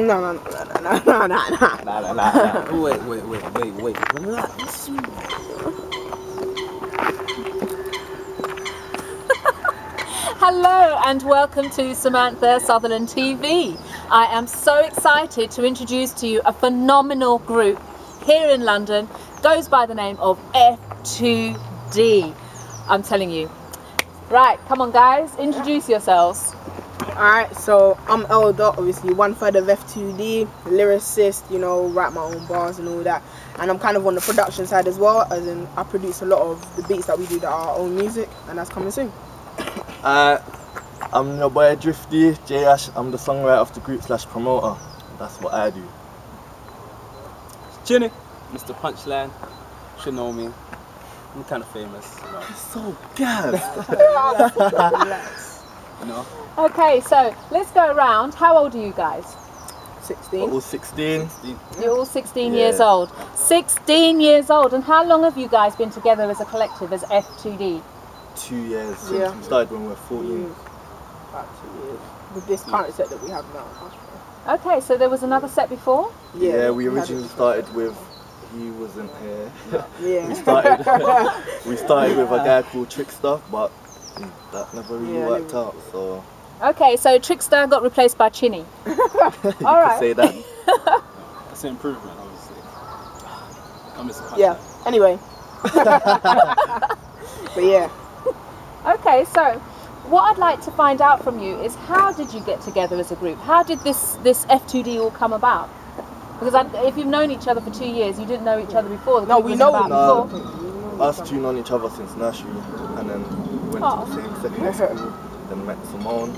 No. Nah. Wait. Relax. Hello and welcome to Samantha Sutherland TV. I am so excited to introduce to you a phenomenal group here in London. Goes by the name of F2D. I'm telling you. Right, come on guys, introduce yourselves. Alright, so I'm Elder, obviously 1/3 of F2D, lyricist, you know, write my own bars and all that. And I'm kind of on the production side as well, as in I produce a lot of the beats that we do that are our own music, and that's coming soon. I'm your boy Drifty, J-Ash. I'm the songwriter of the group / promoter. That's what I do. Chinny, Mr. Punchlines. Should know me. I'm kind of famous. You know. So gassed. You know. Okay, so let's go around. How old are you guys? 16. All 16. You're all 16 years old. 16 years old. And how long have you guys been together as a collective, as F2D? 2 years. Yeah. We started when we were 14. About 2 years. With this current set that we have now. Okay, so there was another set before? Yeah, we originally started with, he wasn't here. Yeah. we started with a guy called Trickster, but that never really worked out. So. Okay, so Trickster got replaced by Chinny. You All right. could say that. That's an improvement, obviously. I'm Mr. Punchlines. Yeah. Anyway. But yeah. Okay, so what I'd like to find out from you is, how did you get together as a group? How did this F2D all come about? Because if you've known each other for 2 years, you didn't know each other before. No, we know before. Us two known each other since nursery, and then we went to the same secondary school, then met Simone.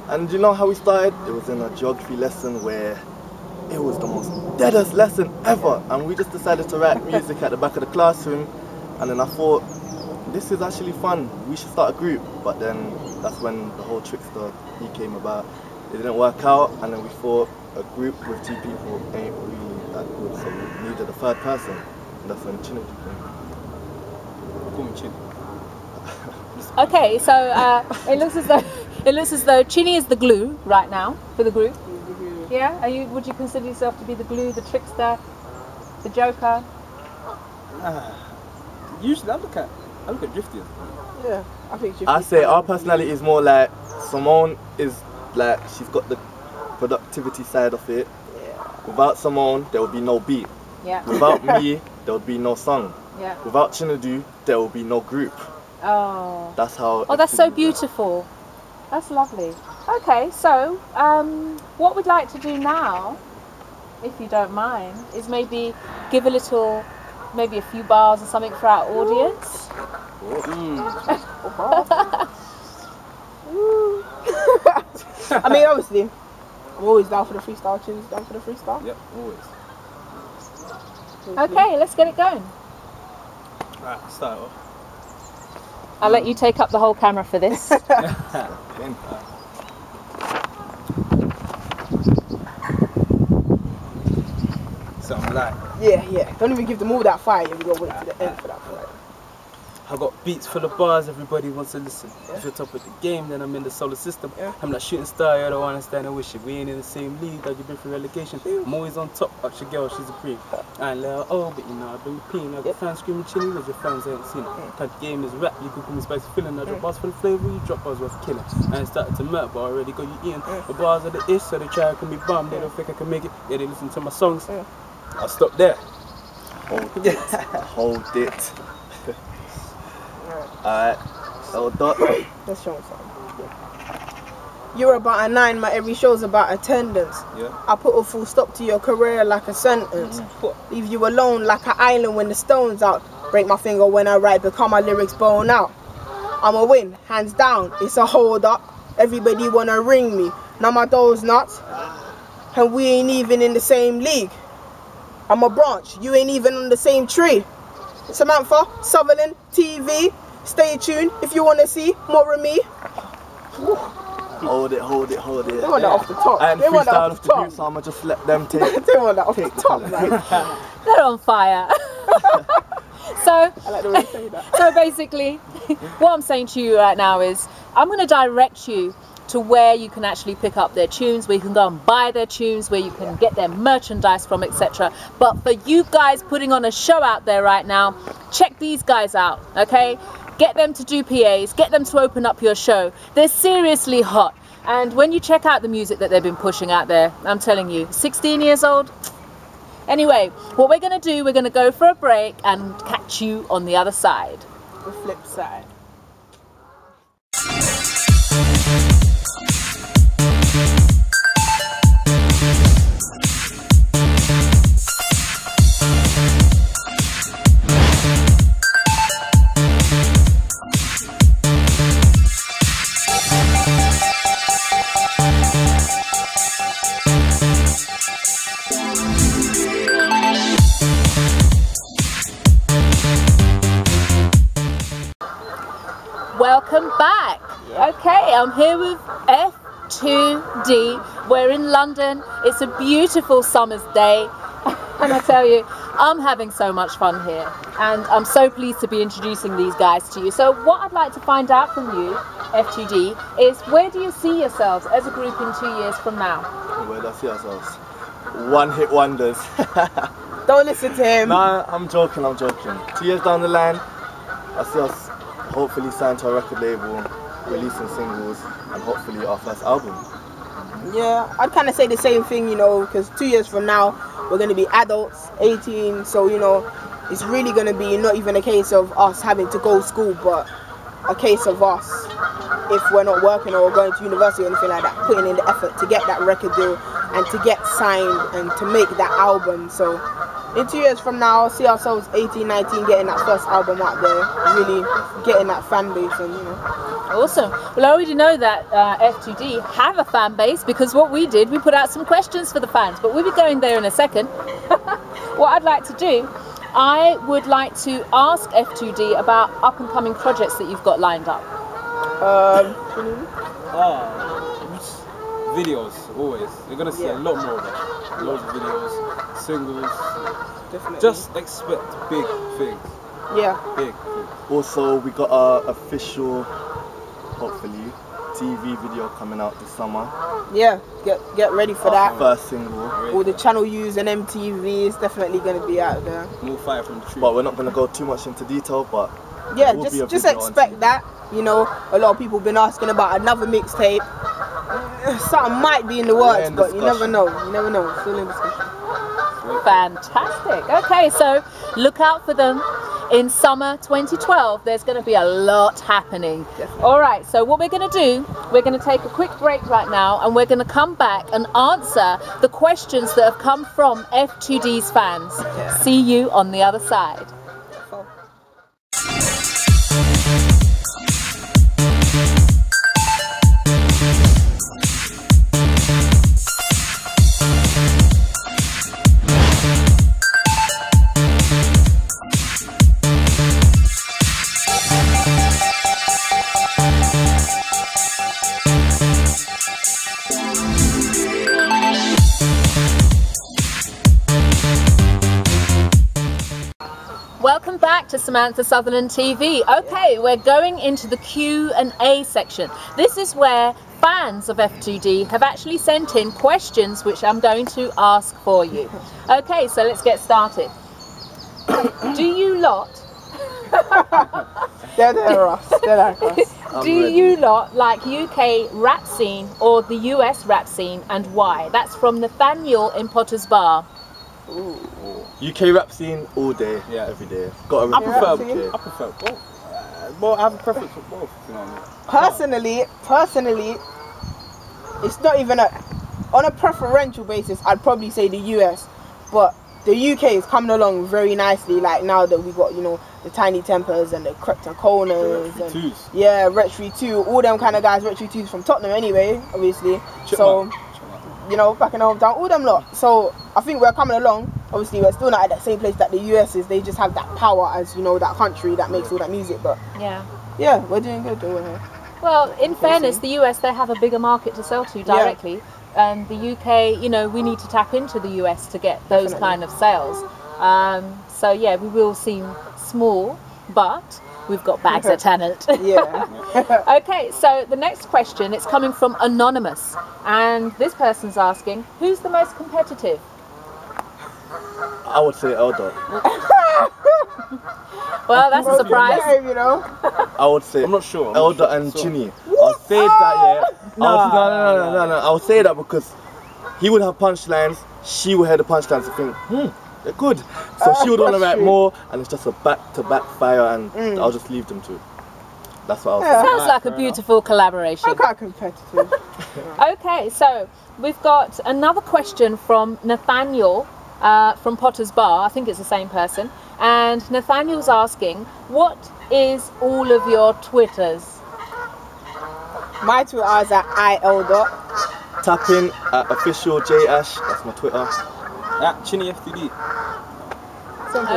And you know how we started? It was in a geography lesson where it was the most deadest lesson ever, and we just decided to write music at the back of the classroom. And then I thought, this is actually fun, we should start a group. But then that's when the whole Trickster he came about. It didn't work out, and then we thought a group with 2 people ain't really that good, so we needed a 3rd person, and that's when Chinny came. Call me Chinny. Okay, so it looks as though Chinny is the glue right now for the group. Yeah, would you consider yourself to be the glue, the trickster, the joker? Usually I look at Drifty. Yeah, I think I say our personality is more like Simone is like, she's got the productivity side of it. Yeah. Without Simone, there would be no beat. Yeah. Without me, there would be no song. Yeah. Without Chinadu, there will be no group. Oh. That's how. Oh, that's so beautiful. That's lovely. Okay, so what we'd like to do now, if you don't mind, is maybe give a little, maybe a few bars or something for our audience. I mean, obviously, I'm always down for the freestyle. Chin's down for the freestyle. Yep, always. Okay, let's get it going. Alright, start off. I'll let you take up the whole camera for this. Something like. Yeah. Don't even give them all that fire. We gotta wait to the end for that fire. I got beats full of bars, everybody wants to listen. If you're top of the game, then I'm in the solar system. I'm not shooting star, I don't understand and wish it. We ain't in the same league, like you've been through relegation. I'm always on top, up your girl, she's a cream. I ain't let her but you know, I've been repeating. I got fans screaming Chinny, but your fans ain't seen it. Type of game is rap, you can call me spicy feeling. I drop bars for the flavour, you drop bars worth killing. I ain't started to melt, but I already got you eating. The bars are the ish, so they try to call me bum. They don't think I can make it, yeah, they listen to my songs. I'll stop there. Hold it. Hold it. Alright, so let's show them something. You're about a 9, my every show's about attendance. Yeah. I put a full stop to your career like a sentence. Leave you alone like an island when the stone's out. Break my finger when I write, become my lyrics bone out. I'm a win, hands down, it's a hold up. Everybody wanna ring me, now my door's nuts. And we ain't even in the same league. I'm a branch, you ain't even on the same tree. Samantha Sutherland TV. Stay tuned if you want to see more of me. Hold it. They want that off the top. And they want that freestyle off the to do, top. so I'ma just let them take. They want that off the top, man. They're on fire. So, I like the way you say that. So basically, what I'm saying to you right now is, I'm going to direct you to where you can actually pick up their tunes, where you can go and buy their tunes, where you can get their merchandise from, etc. But for you guys putting on a show out there right now, check these guys out, okay? Get them to do PAs, get them to open up your show. They're seriously hot. And when you check out the music that they've been pushing out there, I'm telling you, 16 years old. Anyway, what we're going to do, we're going to go for a break and catch you on the other side. The flip side. Welcome back. Okay, I'm here with F2D. We're in London. It's a beautiful summer's day. And I tell you, I'm having so much fun here. And I'm so pleased to be introducing these guys to you. So what I'd like to find out from you, F2D, is where do you see yourselves as a group in 2 years from now? Where do I see ourselves? One hit wonders. Don't listen to him. Nah, I'm joking. 2 years down the line, I see us hopefully signed to a record label, releasing singles, and hopefully our first album. Yeah, I'd kind of say the same thing, you know, because 2 years from now, we're going to be adults, 18, so, you know, it's really going to be not even a case of us having to go to school, but a case of us, if we're not working or going to university or anything like that, putting in the effort to get that record deal and to get signed and to make that album. So in 2 years from now, see ourselves 18, 19, getting that first album out there, really getting that fan base and, you know. Awesome. Well, I already know that F2D have a fan base, because what we did, we put out some questions for the fans, but we'll be going there in a second. What I'd like to do, I would like to ask F2D about up and coming projects that you've got lined up. Videos, always. You're gonna see a lot more of it. Loads of videos, singles. Definitely. Just expect big things. Yeah. Big things. Also, we got our official, hopefully, TV video coming out this summer. Yeah, get ready for that. First single. All the channel U's and MTV is definitely going to be out there. More fire from the tree. But we're not going to go too much into detail, but yeah, will be a just video on expect TV. that. You know, a lot of people have been asking about another mixtape. Something might be in the works, but you never know. You never know. Still in discussion. Fantastic. Okay, so look out for them. In summer 2012, there's going to be a lot happening. Definitely. All right, so what we're going to do, we're going to take a quick break right now, and we're going to come back and answer the questions that have come from F2D's fans. Yeah. See you on the other side. Welcome back to Samantha Sutherland TV. Okay, we're going into the Q&A section. This is where fans of F2D have actually sent in questions which I'm going to ask for you. Okay, so let's get started. Do you lot do you lot like UK rap scene or the US rap scene, and why? That's from Nathaniel in Potter's Bar. Ooh. UK rap scene all day, every day. Got I a prefer both. Well, I have a preference for both. You know what I mean? Personally, it's not even on a preferential basis. I'd probably say the US, but the UK is coming along very nicely. Like now that we got, you know, the Tiny Tempers and the Cryptoconas and Retri 2, all them kind of guys. Retri 2's from Tottenham anyway, obviously. So you know, back in the hometown, all them lot. So I think we're coming along. Obviously, we're still not at that same place that the US is. They just have that power as, you know, that country that makes all that music. But yeah, we're doing good over here. Well, in fairness, the US, they have a bigger market to sell to directly. And the UK, you know, we need to tap into the US to get those kind of sales. So yeah, we will seem small, but we've got bags of talent. Yeah. Okay, so the next question, it's coming from Anonymous, and this person's asking, who's the most competitive? I would say Elder. Well, that's a surprise. Name, you know. I would say I'm not sure. Elder and Chinny. I'll say that, yeah. No. I'll say that because he would have punchlines, she would hear the punchlines and think, they're good. So she would want to write more, and it's just a back-to-back fire, and I'll just leave them to. That's what I'll say. Sounds like a beautiful collaboration. I'm quite competitive. Okay, so we've got another question from Nathaniel from Potter's Bar. I think it's the same person. And Nathaniel's asking, what is all of your Twitters? My Twitter is at IL. Tap in at official JAsh, that's my Twitter. At Chinny F2D.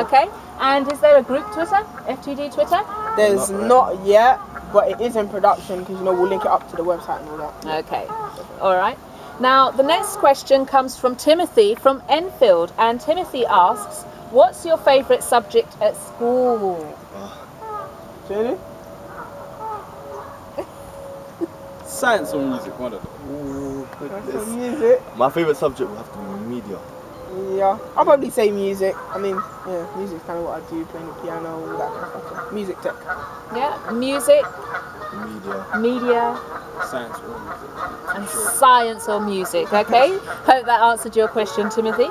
Okay, and is there a group Twitter? F2D Twitter? There's not yet, but it is in production because, you know, we'll link it up to the website and all that. Okay, all right. Now, the next question comes from Timothy from Enfield, and Timothy asks, what's your favourite subject at school? Really? Science or music, one of them. Music. My favourite subject would have to be media. Yeah, I'll probably say music. I mean, yeah, music's kind of what I do, playing the piano, all that kind of stuff. So, music tech. Yeah, music, media, Science or music. and science or music, okay? Hope that answered your question, Timothy.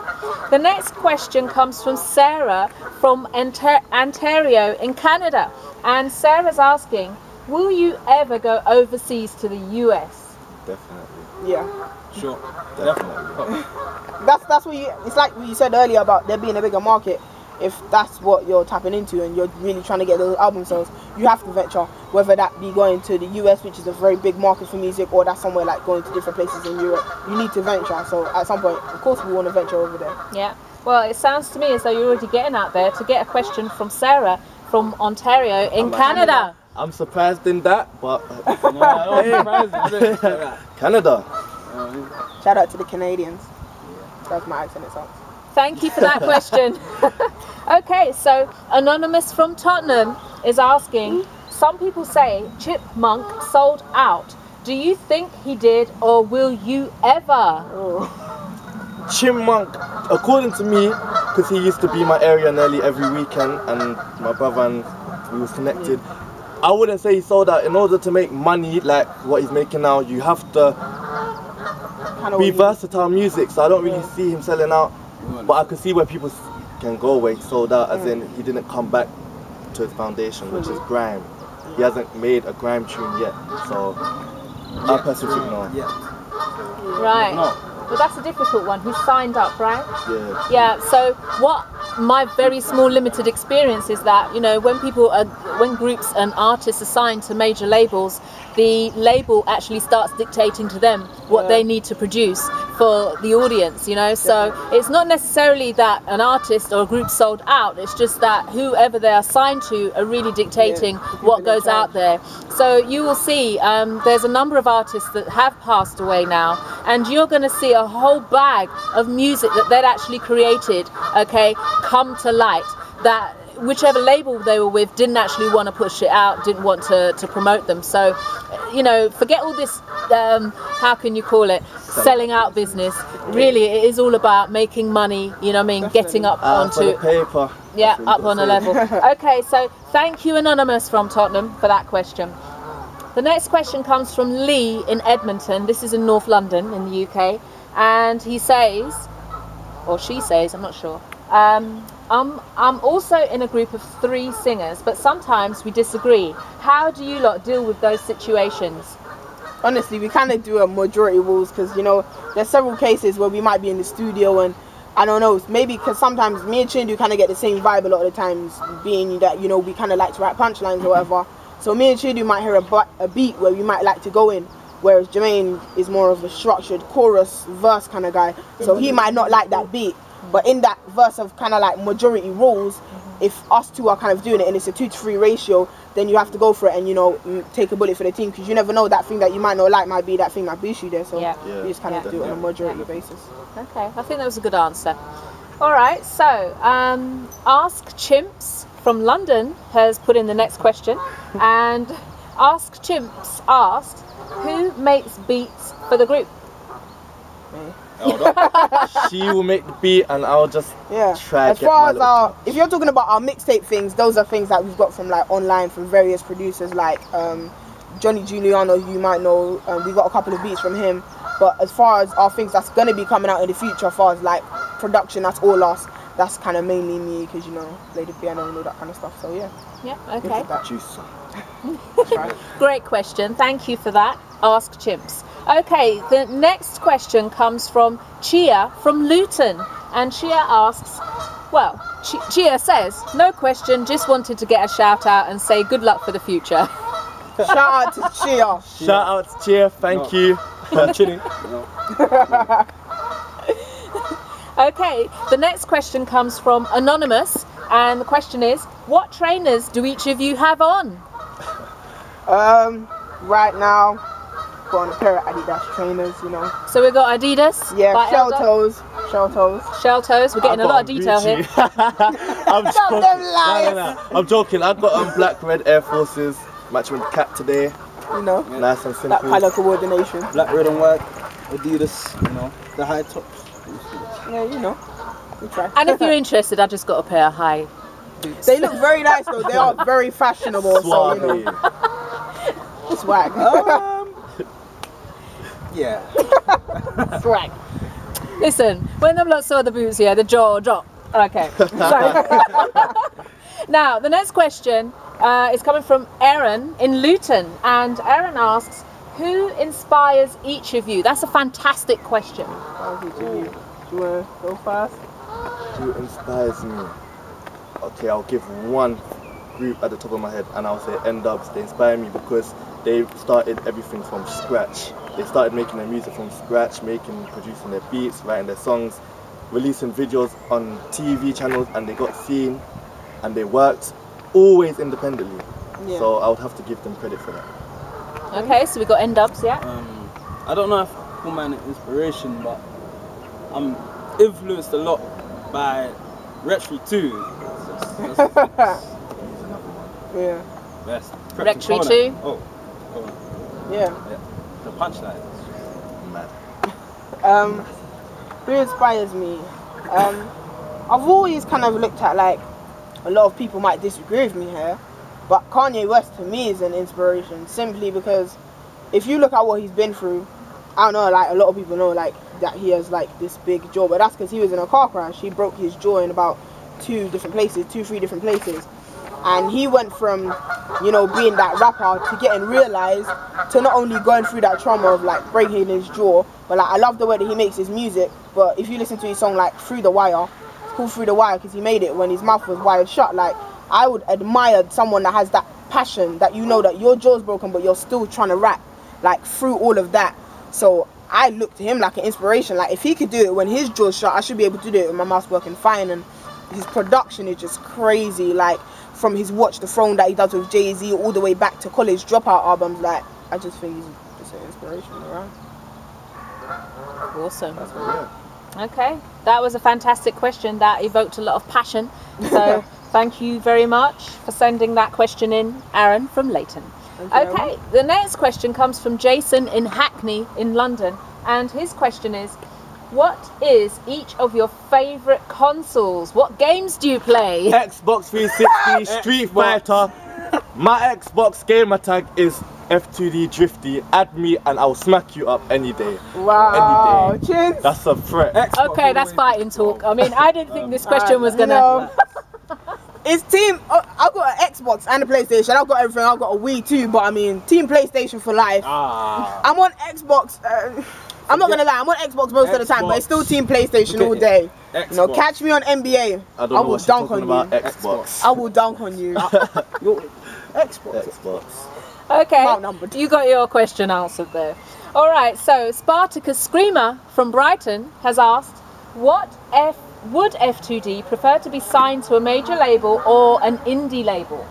The next question comes from Sarah from Ontario in Canada. And Sarah's asking, will you ever go overseas to the US? Definitely. Yeah. Sure. Definitely. That's what you. It's like what you said earlier about there being a bigger market. If that's what you're tapping into and you're really trying to get those album sales, you have to venture. Whether that be going to the US, which is a very big market for music, or that's somewhere like going to different places in Europe, you need to venture. So at some point, of course, we want to venture over there. Yeah. Well, it sounds to me as though you're already getting out there to get a question from Sarah from Ontario in Canada. I'm surprised in that, but Yeah, Canada. Shout out to the Canadians. That's my accent, it sounds. Thank you for that question. Okay, so Anonymous from Tottenham is asking, some people say Chipmunk sold out. Do you think he did, or will you ever? Chipmunk, according to me, because he used to be in my area nearly every weekend, and my brother and we was connected, I wouldn't say he sold out. In order to make money like what he's making now, you have to be versatile music, so I don't really see him selling out, but I could see where people can go where he sold out, as in he didn't come back to his foundation, which is grime. He hasn't made a grime tune yet, so I personally think no. Right. No. Well, that's a difficult one. He's signed up, right? Yeah. Yeah, so what my very small limited experience is that, you know, when groups and artists are signed to major labels, the label actually starts dictating to them what they need to produce for the audience, you know. So it's not necessarily that an artist or a group sold out, it's just that whoever they are signed to are really dictating what goes out there. So you will see there's a number of artists that have passed away now, and you're going to see a whole bag of music that they'd actually created, okay, come to light, that whichever label they were with didn't actually want to push it out, didn't want to promote them. So, you know, forget all this, how can you call it, selling out business. Really, it is all about making money, you know what I mean, getting up onto paper. Yeah, up on a level. Okay, so thank you, Anonymous from Tottenham, for that question. The next question comes from Lee in Edmonton. This is in North London in the UK, and he says, or she says, I'm not sure, I'm also in a group of 3 singers, but sometimes we disagree. How do you lot deal with those situations? Honestly, we kind of do a majority rules because, you know, there's several cases where we might be in the studio and I don't know, maybe because sometimes me and Chindu kind of get the same vibe a lot of the times, being that, you know, we kind of like to write punchlines or whatever. So me and Chindu might hear a beat where we might like to go in, whereas Jermaine is more of a structured chorus verse kind of guy. So he might not like that beat. But in that verse of kind of like majority rules, if us two are kind of doing it and it's a 2-to-3 ratio, then you have to go for it and, you know, take a bullet for the team, because you never know, that thing that you might not like might be that thing that boosts you there. So we just kind of do it on a majority basis. Okay, I think that was a good answer. All right, so Ask Chimps from London has put in the next question, and Ask Chimps asked, who makes beats for the group? She will make the beat and I'll just try. As far as if you're talking about our mixtape things, those are things that we've got from like online from various producers like Johnny Giuliano, who you might know. We got a couple of beats from him. But as far as our things that's gonna be coming out in the future, as far as like production, that's all us. That's kind of mainly me, because you know, play the piano and all that kind of stuff. So yeah. Yeah. Okay. Juicer. Great question. Thank you for that. Ask Chimps. Okay, the next question comes from Chia from Luton, and Chia asks, well, Chia says, no question, just wanted to get a shout out and say good luck for the future. Shout out to Chia. Shout out to Chia, thank you. I'm chilling. Okay, the next question comes from Anonymous, and the question is, what trainers do each of you have on? Right now, got on a pair of Adidas trainers, you know. So we've got Adidas. Yeah, shell toes. Shell toes. We're getting a lot of detail here. I'm joking. No. I'm joking. I've got Black Red Air Forces, matching with the cap today. You know, nice and simple. That colour coordination. Black, red and white, Adidas, you know, the high tops. Yeah, you know, we try. And if you're interested, I just got a pair of high boots. They look very nice though. They are very fashionable. So, you know. Swag. Yeah. Swag. Listen, when the blood saw the boots here, the jaw dropped. Okay. Now, the next question is coming from Aaron in Luton, and Aaron asks, who inspires each of you? That's a fantastic question. Do you want to go first? Who inspires me? Okay, I'll give one group at the top of my head, and I'll say N-Dubs. They inspire me because they started everything from scratch. They started making their music from scratch, producing their beats, writing their songs, releasing videos on TV channels, and they got seen, and they worked always independently. Yeah. So I would have to give them credit for that. Okay, so we got N-Dubs, yeah? I don't know if I call mine an inspiration, but I'm influenced a lot by Retro 2. Yeah. Best. Retro 2? Oh, go on. Yeah. The Punchlines. Mad. Who inspires me? I've always kind of looked at, like, a lot of people might disagree with me here, but Kanye West to me is an inspiration, simply because if you look at what he's been through, I don't know, like a lot of people know like that he has like this big jaw, but that's because he was in a car crash. He broke his jaw in about 3 different places, and he went from, you know, being that rapper to getting realized, to not only going through that trauma of like breaking his jaw, but like I love the way that he makes his music. But if you listen to his song like Through the Wire, it's called Through the Wire because he made it when his mouth was wired shut. Like, I would admire someone that has that passion, that you know that your jaw's broken but you're still trying to rap like through all of that. So I look to him like an inspiration. Like, if he could do it when his jaw's shut, I should be able to do it when my mouth's working fine. And his production is just crazy, like from his Watch the Throne that he does with Jay-Z all the way back to College Dropout albums. Like, I just think he's just an inspiration around. Awesome. Okay, that was a fantastic question that evoked a lot of passion. So thank you very much for sending that question in, Aaron from Leighton. Okay, the next question comes from Jason in Hackney in London, and his question is, what is each of your favourite consoles? What games do you play? Xbox 360, Street Fighter. My Xbox gamer tag is F2D Drifty. Add me and I'll smack you up any day. Wow, any day. Cheers. That's a threat. Okay, that's fighting talk. I mean, I didn't think this question was gonna... It's team. I've got an Xbox and a PlayStation. I've got everything. I've got a Wii too, but I mean, team PlayStation for life. I'm on Xbox. I'm not gonna lie. I'm on Xbox most of the time, but it's still team PlayStation all day. You know, catch me on NBA. I will dunk on you. Xbox. I will dunk on you. Xbox. Okay, you got your question answered there. All right. So Spartacus Screamer from Brighton has asked, would F2D prefer to be signed to a major label or an indie label?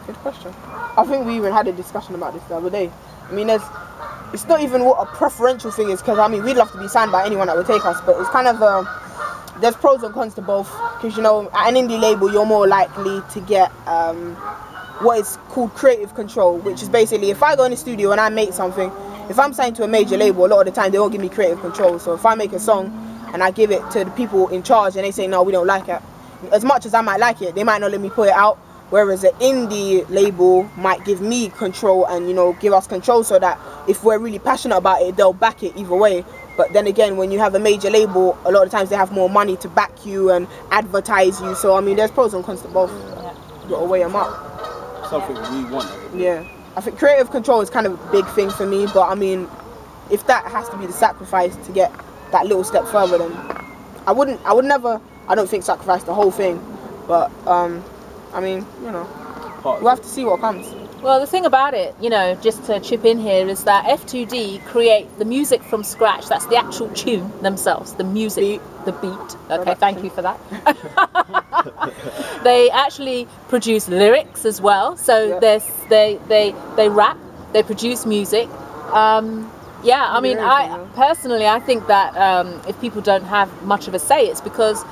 Good question. I think we even had a discussion about this the other day. I mean, it's not even what a preferential thing is, because I mean, we'd love to be signed by anyone that would take us, but it's kind of there's pros and cons to both, because you know, at an indie label you're more likely to get what is called creative control, which is basically if I go in the studio and I make something, if I'm signed to a major label, a lot of the time they won't give me creative control. So if I make a song and I give it to the people in charge and they say no, we don't like it, as much as I might like it, they might not let me put it out. Whereas an indie label might give me control and, you know, give us control, so that if we're really passionate about it, they'll back it either way. But then again, when you have a major label, a lot of times they have more money to back you and advertise you. So I mean, there's pros and cons to both. You gotta weigh them up. Something we want. Yeah, I think creative control is kind of a big thing for me. But I mean, if that has to be the sacrifice to get that little step further, then I would never. I don't think sacrifice the whole thing. But I mean, you know, we'll have to see what comes. Well, the thing about it, you know, just to chip in here, is that F2D create the music from scratch. That's the actual tune themselves, the music, the beat. Okay, thank you for that. They actually produce lyrics as well. So they rap, they produce music. Yeah, I mean, I think that if people don't have much of a say, it's because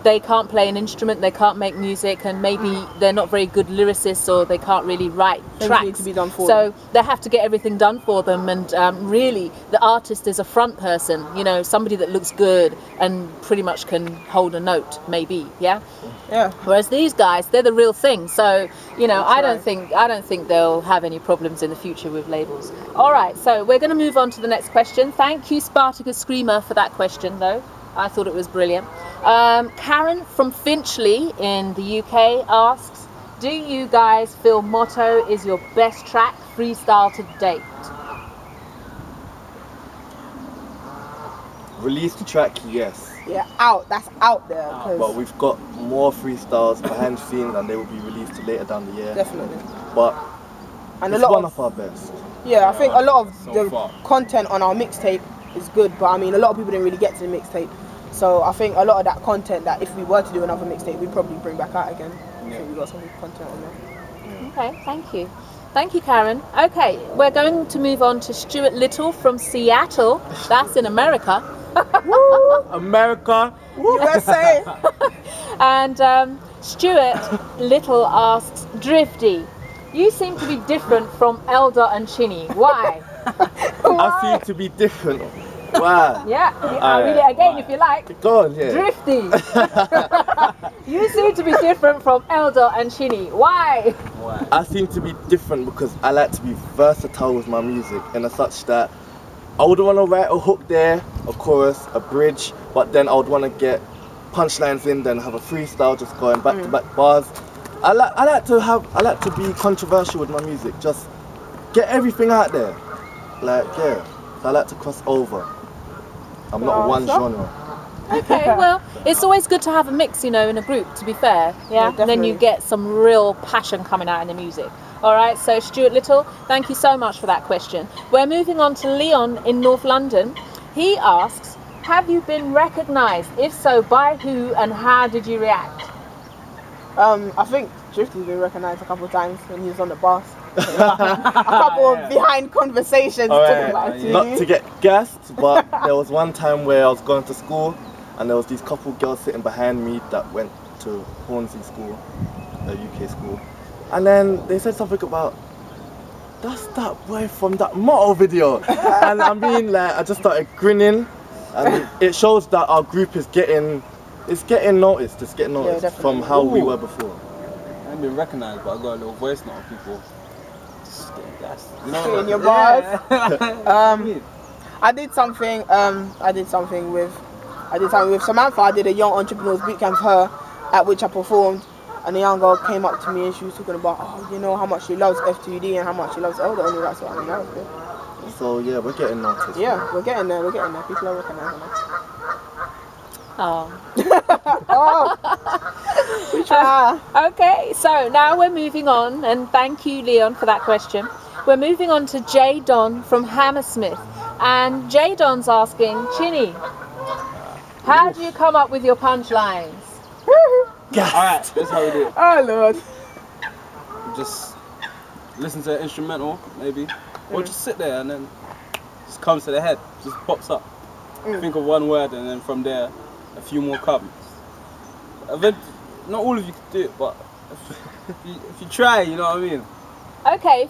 they can't play an instrument, they can't make music, and maybe they're not very good lyricists, or they can't really write tracks. Need to be done for so them. They have to get everything done for them, and really the artist is a front person, you know, somebody that looks good and pretty much can hold a note, maybe. Yeah. Whereas these guys, they're the real thing. So you know, I don't think they'll have any problems in the future with labels. All right, so we're going to move on to the next question. Thank you, Spartacus Screamer, for that question, though. I thought it was brilliant. Karen from Finchley in the UK asks, do you guys feel Motto is your best track freestyle to date? Released track, yes. Yeah, that's out there. But we've got more freestyles behind the scenes, and they will be released later down the year. Definitely. But and it's one of our best. Yeah, I think a lot of the content on our mixtape is good, but I mean, a lot of people didn't really get to the mixtape. So I think a lot of that content that if we were to do another mixtape, we'd probably bring back out again. I think we got some good content on there. Okay, thank you. Thank you, Karen. Okay, we're going to move on to Stuart Little from Seattle. That's in America. Woo! America! USA! And Stuart Little asks, Drifty, you seem to be different from Elder and Chinny. Why? I seem to be different. Wow. Yeah, I'll read it again if you like. Go on, yeah. Drifty. You seem to be different from Elder and Chinny. Why? I seem to be different because I like to be versatile with my music, in a such that I would want to write a hook there, a chorus, a bridge, but then I would want to get punchlines in, then have a freestyle, just going back to back bars. I like to be controversial with my music, just get everything out there. Like, yeah, I like to cross over. I'm not one genre. Okay, well, it's always good to have a mix, you know, in a group, to be fair. Yeah, and then you get some real passion coming out in the music. All right, so Stuart Little, thank you so much for that question. We're moving on to Leon in North London. He asks, have you been recognised? If so, by who, and how did you react? I think Drifty's been recognised a couple of times when he was on the bus. A couple of behind conversations. Not to get gassed, but there was one time where I was going to school and there was these couple girls sitting behind me that went to Hornsey School, a UK school, and then they said something about, that's that boy from that Motto video. And I mean, like, I just started grinning, and it shows that our group is getting noticed. It's getting noticed from how we were before. I haven't been recognised, but I got a little voice note of people just getting gassed. You know, in your bars. I did something with Samantha. I did a Young Entrepreneurs Bootcamp for her, at which I performed, and the young girl came up to me and she was talking about, oh, you know, how much she loves F2D and how much she loves Elder and all that sort of thing. That was good. So yeah, we're getting noticed. Yeah, we're getting there. People are recognising us. Oh. Oh. We try. Okay, so now we're moving on, and thank you, Leon, for that question. We're moving on to J Don from Hammersmith, and J Don's asking, Chinny, how do you come up with your punchlines? Alright, that's how we do it. Oh Lord. Just listen to an instrumental, maybe, or just sit there and then just comes to the head, just pops up. Think of one word, and then from there a few more comes. Not all of you can do it, but if you try, you know what I mean. Okay,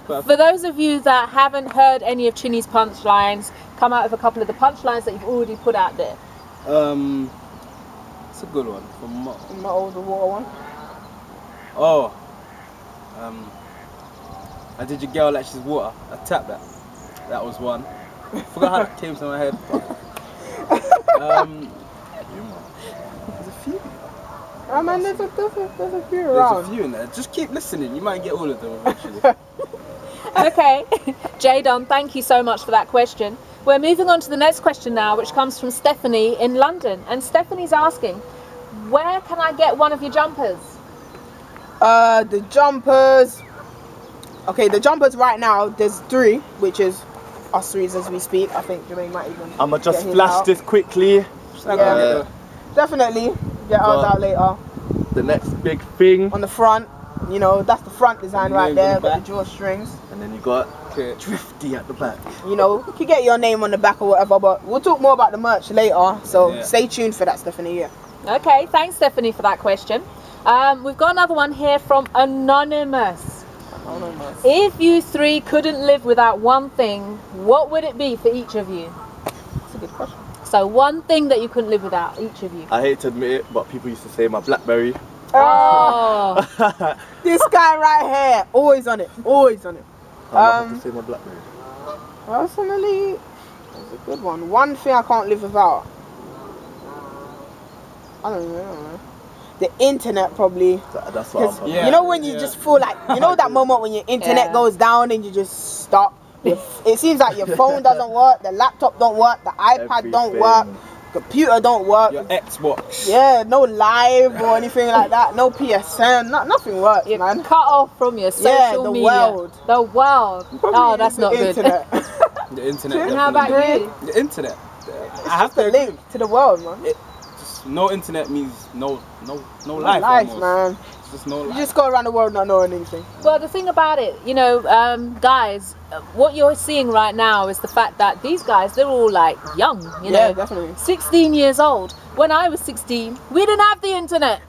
for those of you that haven't heard any of Chinny's punchlines, come out with a couple of the punchlines that you've already put out there. It's a good one from My older water one. Oh, I did your girl like she's water. I tapped that. That was one. Forgot how that came to my head. There's a few. Oh man, there's a few There's around. a few in there. Just keep listening. You might get all of them eventually. Okay, Jadon, thank you so much for that question. We're moving on to the next question now, which comes from Stephanie in London. And Stephanie's asking, where can I get one of your jumpers? The jumpers. Okay, the jumpers right now, there's 3, which is us 3 as we speak. I think Jermaine might even. I'ma just get his flash out. this quickly. Yeah, definitely get ours out later. The next big thing. On the front, you know, that's the front design right Names there. on the Got back. the drawstrings. And then you got Okay. Drifty at the back. You know, you can get your name on the back or whatever. But we'll talk more about the merch later. So Yeah. stay tuned for that, Stephanie. Yeah. Okay, thanks Stephanie for that question. We've got another one here from Anonymous. If you 3 couldn't live without one thing, what would it be for each of you? That's a good question. So one thing that you couldn't live without, each of you. I hate to admit it, but people used to say my BlackBerry. Oh, This guy right here, always on it, always on it. I have to say my BlackBerry. Personally, that's a good one. One thing I can't live without. I don't know. The internet probably. That's what I'm Because Yeah. you know when you just feel like, you know that moment when your internet Yeah. goes down and you just stop. It seems like your phone doesn't work, the laptop don't work, the iPad don't Everything. work, computer don't work. Your Xbox. Yeah, no live or anything like that. No PSN, nothing works, you're man. cut off from your social the media. world. The world. Probably Oh, that's the not good. internet. The internet. And how about definitely. you? The internet. I have The to link to the world, man. Just no internet means no No life. life, almost. man. It's just no You life. just go around the world not knowing anything. Well, the thing about it, you know, guys, what you're seeing right now is the fact that these guys, they're all like young, you know, Yeah, definitely. 16 years old. When I was 16, we didn't have the internet.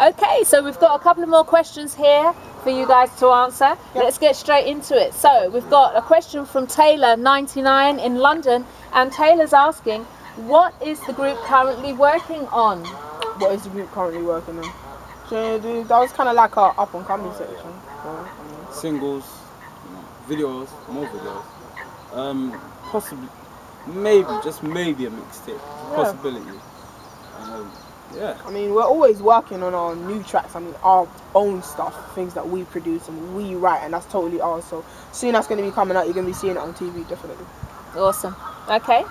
Okay, so we've got a couple of more questions here for you guys to answer. Let's get straight into it. So we've got a question from Taylor, 99 in London, and Taylor's asking, what is the group currently working on? What is the group currently working on? That was kind of like our up and coming section. So, Singles, videos, more videos. Possibly, maybe, just maybe a mixtape. Possibility. Yeah. I mean, we're always working on our new tracks. I mean, our own stuff, things that we produce and we write, and that's totally ours. So soon that's going to be coming out. You're going to be seeing it on TV, definitely. Awesome. Okay,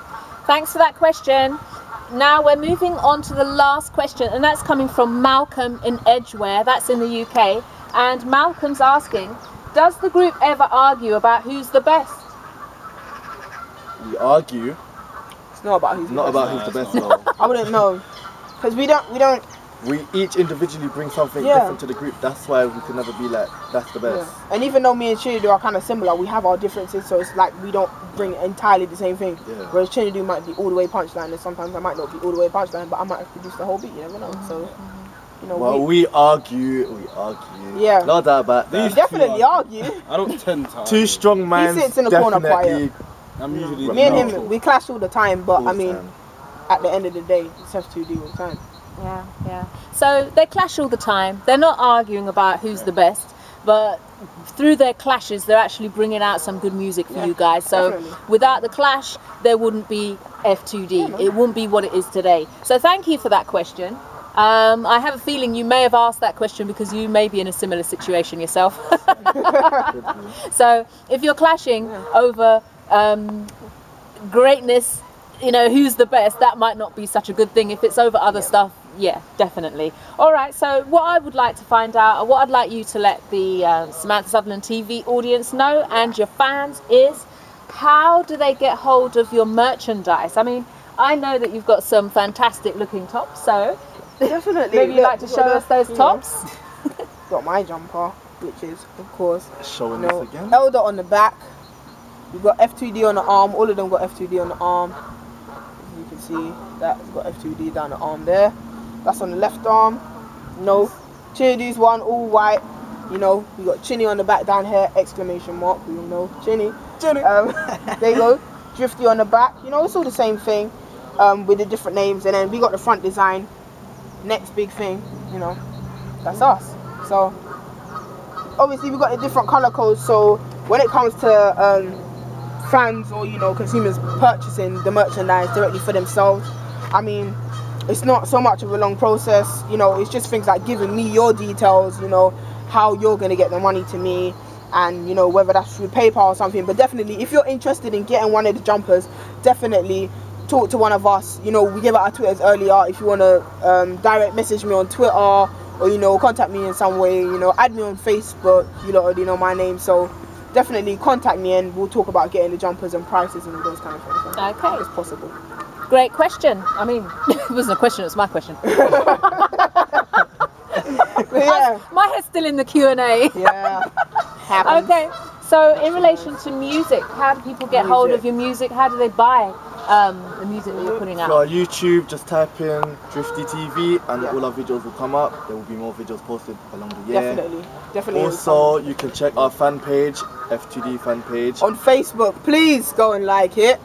thanks for that question. Now we're moving on to the last question, and that's coming from Malcolm in Edgware, that's in the UK. And Malcolm's asking, does the group ever argue about who's the best? We argue. It's not about who's Not the about who's the best, no. I wouldn't know, because we don't. We each individually bring something Yeah. different to the group. That's why we can never be like, that's the best. Yeah. And even though me and Chinedu are kind of similar, we have our differences, so it's like we don't bring entirely the same thing. Yeah. Whereas Chinedu might be all the way punchline, and sometimes I might not be all the way punchline, but I might have produced the whole beat. You never know. So, you know, Well, we argue. Yeah. No doubt about we that. definitely argue. I don't tend to. Two strong minds. sits in the corner definitely. I'm usually Me and neutral. him, we clash all the time, but all I the mean, time. at the end of the day, it's F2D all the time. Yeah. So they clash all the time. They're not arguing about who's the best, but through their clashes, they're actually bringing out some good music for you guys. So definitely. without the clash, there wouldn't be F2D. It wouldn't be what it is today. So thank you for that question. I have a feeling you may have asked that question because you may be in a similar situation yourself. So if you're clashing over greatness you know, who's the best, that might not be such a good thing. If it's over other stuff, yeah, definitely. All right, so what I would like to find out, or what I'd like you to let the Samantha Sutherland TV audience know and your fans is, how do they get hold of your merchandise? I mean, I know that you've got some fantastic looking tops, so definitely. maybe you'd like to show us those tops? Got my jumper, which is, of course, Showing us again. Elder on the back. We've got F2D on the arm. All of them got F2D on the arm. As you can see, that's got F2D down the arm there. That's on the left arm. You know, Chini's one, all white. You know, we got Chini on the back down here, exclamation mark. We all know Chini. Chini. There you go. Drifty on the back. You know, it's all the same thing, with the different names. And then we got the front design. Next big thing, you know, that's us. So obviously we got the different color codes. So when it comes to fans or, you know, consumers purchasing the merchandise directly for themselves, I mean, it's not so much of a long process. You know, it's just things like giving me your details, you know, how you're going to get the money to me, and, you know, whether that's through PayPal or something. But definitely, if you're interested in getting one of the jumpers, definitely talk to one of us. You know, we give out our Twitters earlier. If you want to direct message me on Twitter, or, you know, contact me in some way, you know, add me on Facebook. You lot already know my name, so definitely contact me and we'll talk about getting the jumpers and prices and those kind of things. Okay. It's possible. Great question. I mean, it wasn't a question, it was my question. Yeah. My head's still in the Q&A. Yeah. Happens. Okay, so in relation to music, how do people get hold of your music? How do they buy the music that you're putting out? For our YouTube, just type in Drifty TV and all our videos will come up. There will be more videos posted along the year. Definitely. Also, you can check our fan page, F2D fan page. On Facebook, please go and like it.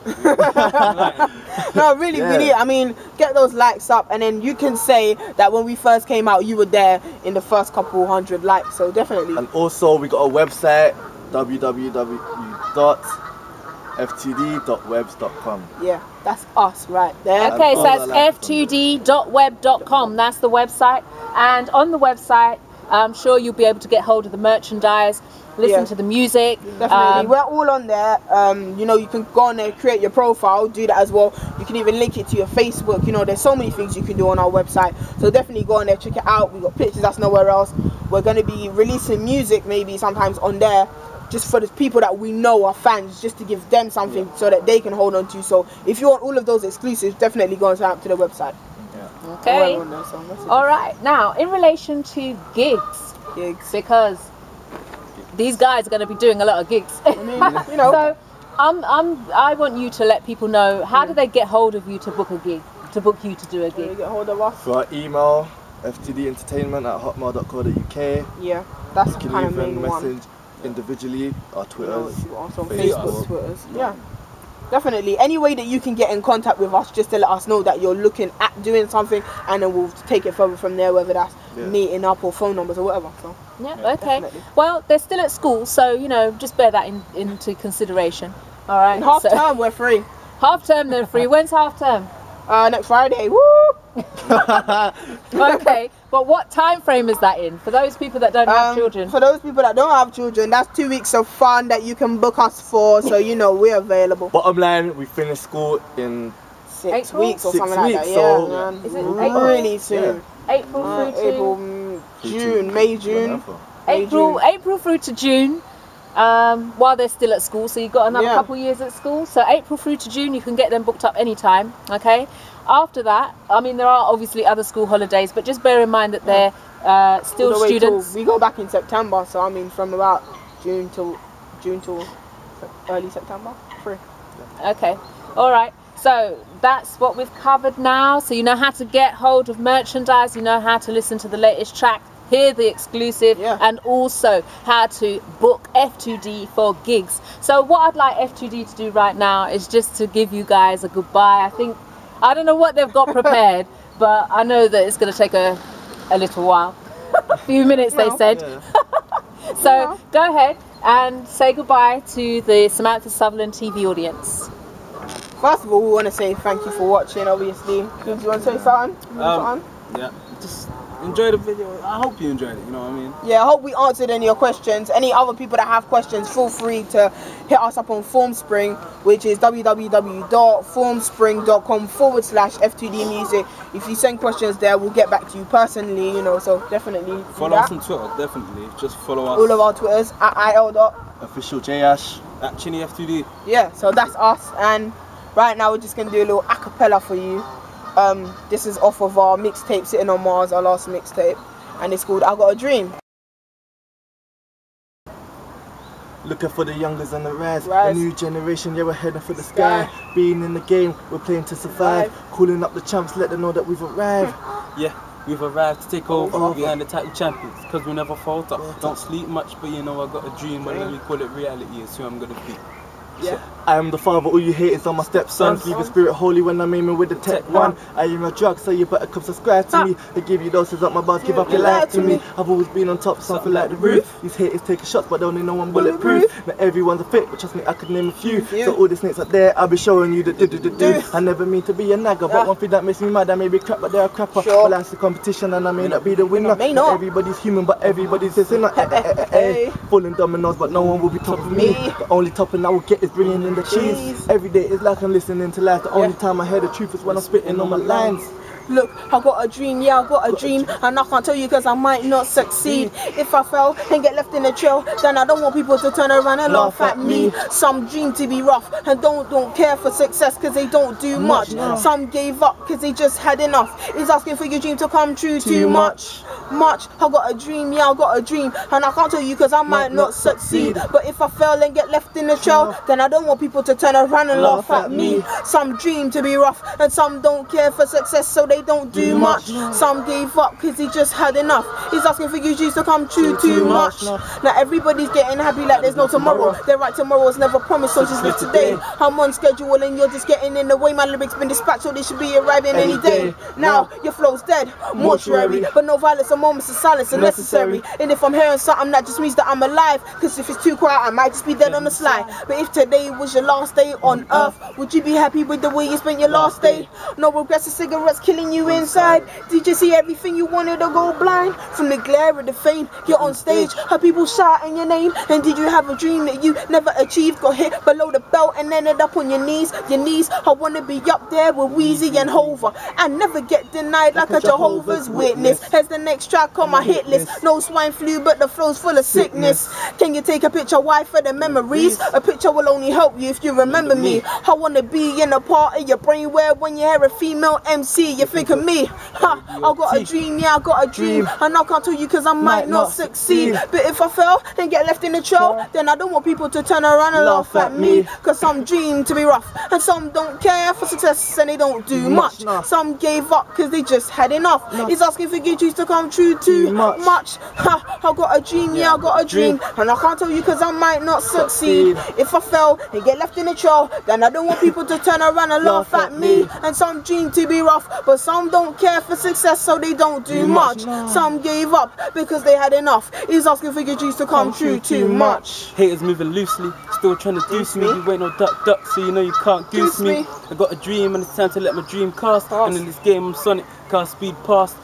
No, really, really. I mean, get those likes up, and then you can say that when we first came out, you were there in the first couple hundred likes. So definitely. And also, we got a website, www.f2d.webs.com. Yeah, that's us right there. Okay, so that's f2d.web.com. That's the website, and on the website, I'm sure you'll be able to get hold of the merchandise, listen to the music. Definitely, we're all on there. You know, you can go on there, create your profile, do that as well. You can even link it to your Facebook. You know, there's so many things you can do on our website. So definitely go on there, check it out. We got pictures that's nowhere else. We're going to be releasing music maybe sometimes on there, just for the people that we know are fans, just to give them something so that they can hold on to. So if you want all of those exclusives, definitely go and sign up to the website. Okay. All right. Now, in relation to gigs, because these guys are going to be doing a lot of gigs. I mean, you know. So, I want you to let people know, how do they get hold of you to book a gig, to book you to do a gig? Get hold of us. For our email, ftdentertainment@hotmail.co.uk. Yeah, that's you kind of can even main one. message individually, our Twitters, Facebook, Twitters. Yeah. Definitely, any way that you can get in contact with us, just to let us know that you're looking at doing something, and then we'll take it further from there, whether that's meeting up or phone numbers or whatever. So okay. Definitely. Well, they're still at school, so, you know, just bear that into consideration. All right. And half term, we're free. Half term, they're free. When's half term? Next Friday. Woo! Okay, but what time frame is that in? For those people that don't have children. For those people that don't have children, that's 2 weeks of fun that you can book us for. So, you know, we're available. Bottom line, we finish school in 6 weeks or something like that. So yeah, man. Is it really soon? April through to April, June, May, June. April through to June. While they're still at school, so you've got another couple years at school. So April through to June, you can get them booked up anytime. Okay. After that, I mean, there are obviously other school holidays, but just bear in mind that they're still students. We go back in September, so I mean, from about June till early September, free. Okay. All right. So that's what we've covered now. So you know how to get hold of merchandise. You know how to listen to the latest track, hear the exclusive, and also how to book F2D for gigs. So what I'd like F2D to do right now is just to give you guys a goodbye. I don't know what they've got prepared, but I know that it's going to take a little while. A few minutes, they said. So go ahead and say goodbye to the Samantha Sutherland TV audience. First of all, we want to say thank you for watching, obviously. Do you want to say something? Yeah, just enjoy the video. I hope you enjoyed it, you know what I mean? Yeah, I hope we answered any of your questions. Any other people that have questions, feel free to hit us up on Formspring, which is www.formspring.com/F2D music. If you send questions there, we'll get back to you personally, you know, so definitely follow us on Twitter, definitely. Just follow us. All of our Twitters, at IL. Official JAsh. At Chinny F2D. Yeah, so that's us, and right now we're just going to do a little acapella for you. This is off of our mixtape, Sitting on Mars, our last mixtape, and it's called I Got a Dream. Looking for the youngers on the rise. A new generation, yeah, we're heading for the sky. Being in the game, we're playing to survive. Calling up the champs, let them know that we've arrived. Yeah, we've arrived to take over behind the title champions, because we never falter. Don't sleep much, but you know I got a dream, but let me call it reality, is who I'm gonna be. Yeah. I am the father, all you haters are my stepsons. Leave your spirit holy when I'm aiming with the tech one. I am a drug, so you better come subscribe to me. They give you doses up my bars, give up your life to me. I've always been on top, something like the roof. These haters taking shots, but they only know I'm bulletproof. Not everyone's a fit, but trust me, I could name a few. So all the snakes up there, I'll be showing you the do. I never mean to be a nagger, but one thing that makes me mad, I may be crap, but they're a crapper. Well, that's the competition, and I may not be the winner. Not everybody's human, but everybody's a sinner. Falling dominoes, but no one will be top of me. The only topping I will get is bringing in the cheese. Every day is like I'm listening to life. The only time I hear the truth is when I'm spitting on my lines. Look, I got a dream, yeah, I got a dream, and I can't tell you because I might not succeed. If I fail and get left in the trail, then I don't want people to turn around and laugh at me. Some dream to be rough and don't care for success because they don't do much. Some gave up because they just had enough. Is asking for your dream to come true too much. I got a dream, yeah, I got a dream, and I can't tell you because I might not succeed. But if I fail and get left in the trail, then I don't want people to turn around and laugh at me. Some dream to be rough and some don't care for success, so they don't do much. Some gave up because he just had enough. He's asking for you dreams to come true too much. Now everybody's getting happy like there's no tomorrow. They're right, tomorrow is never promised, so just live today. I'm on schedule and you're just getting in the way. My lyrics been dispatched, so they should be arriving any day. Now your flow's dead, mortuary, but no violence or moments of silence are necessary. And if I'm hearing something, that just means that I'm alive, because if it's too quiet I might just be dead on the sly. But if today was your last day on earth, would you be happy with the way you spent your last day? No regrets of cigarettes killing you inside. Did you see everything you wanted to go blind? From the glare of the fame, you're on stage, heard people shouting your name. And did you have a dream that you never achieved? Got hit below the belt and ended up on your knees. I wanna be up there with Weezy and Hova and never get denied like a Jehovah's Witness. Here's the next track on my hit list. No swine flu, but the flow's full of sickness. Can you take a picture? Why? For the memories. A picture will only help you if you remember me. I wanna be in a part of your brain where when you hear a female MC you think of me. I got a dream, yeah, I got a dream, and I can't tell you because I might not succeed. But if I fail and get left in the trail, then I don't want people to turn around and laugh at me. Because some dream to be rough and some don't care for success and they don't do much. Some gave up because they just had enough. He's asking for your dreams to come true too much. I got a dream, yeah, I got a dream, and I can't tell you because I might not succeed. If I fail and get left in the trail, then I don't want people to turn around and laugh at me. And some dream to be rough, but some don't care for success, so they don't do much. Some gave up because they had enough. He's asking for your dreams to come true too much. Haters moving loosely, still trying to deuce me. You ain't no duck, so you know you can't goose me. I got a dream and it's time to let my dream cast. And in this game I'm Sonic, car speed past.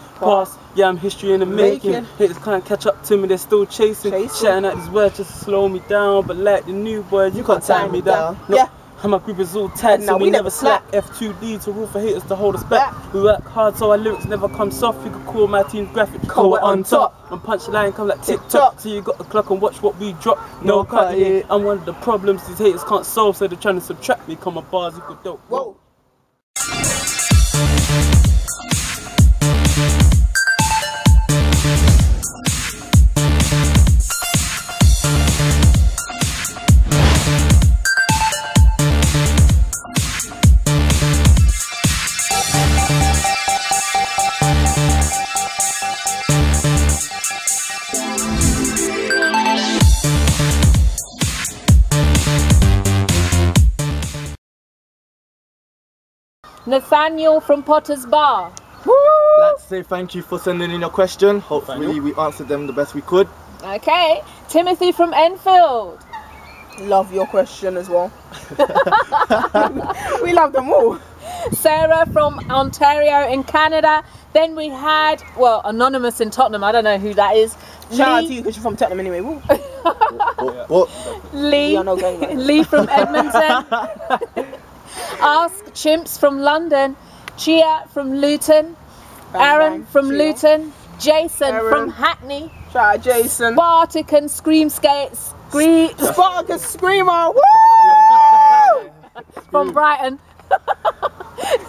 Yeah, I'm history in the making. Haters can't catch up to me, they're still chasing. Shouting out these words just to slow me down, but like the new boys, you can't tie me down. Yeah. And my group is all tight, so we never slack. F2D to rule for haters to hold us back. We work hard so our lyrics never come soft. You could call my team's graphic, call it on top. And punchline come like TikTok, so you got the clock and watch what we drop. No cut, yeah. I'm one of the problems these haters can't solve, so they're trying to subtract me. Come my bars equal dope. Whoa. Nathaniel from Potter's Bar. Let's say thank you for sending in your question. Hopefully we answered them the best we could. Okay. Timothy from Enfield. Love your question as well. We love them all. Sarah from Ontario in Canada. Then we had, well, Anonymous in Tottenham. I don't know who that is. Shout out to you because you're from Tottenham anyway. Woo. Lee, Yeah, no, gang, Lee from Edmonton. Ask Chimps from London. Chia from Luton. Bang, Aaron bang. from Chia. Luton. Jason Aaron. from Hackney. Shout out Jason. Spartacan Scream Skates. Spartacus Screamer. Woo! From Brighton.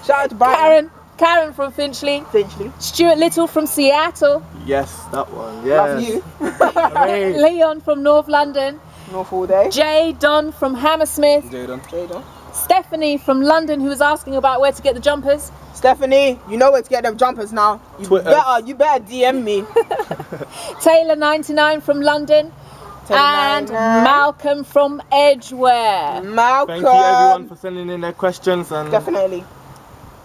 Shout out to Brighton. Karen from Finchley. Finchley. Stuart Little from Seattle. Yes, that one. Yes. Love you. Leon from North London. North all day. Jay Don from Hammersmith. Jadon. Stephanie from London, who was asking about where to get the jumpers. Stephanie, you know where to get them jumpers now. You better DM me. Taylor 99 from London. And Malcolm from Edgware. Malcolm. Thank you everyone for sending in their questions, and Definitely.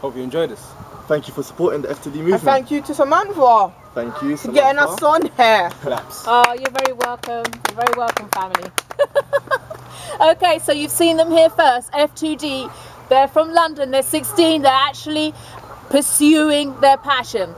Hope you enjoyed this. thank you for supporting the F2D movement. And thank you to Samantha Thank you for getting us on here. Claps. Oh, you're very welcome. You're very welcome, family. Okay, so you've seen them here first. F2D. They're from London. They're 16. They're actually pursuing their passion.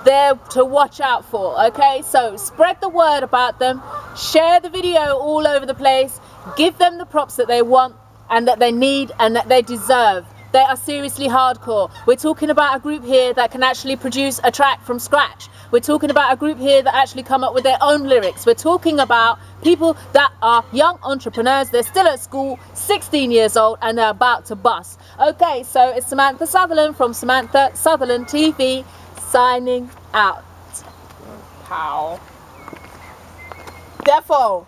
They're to watch out for. Okay, so spread the word about them. Share the video all over the place. Give them the props that they want and that they need and that they deserve. They are seriously hardcore. We're talking about a group here that can actually produce a track from scratch. We're talking about a group here that actually come up with their own lyrics. We're talking about people that are young entrepreneurs. They're still at school, 16 years old, and they're about to bust. Okay, so it's Samantha Sutherland from Samantha Sutherland TV signing out. Pow. Defo.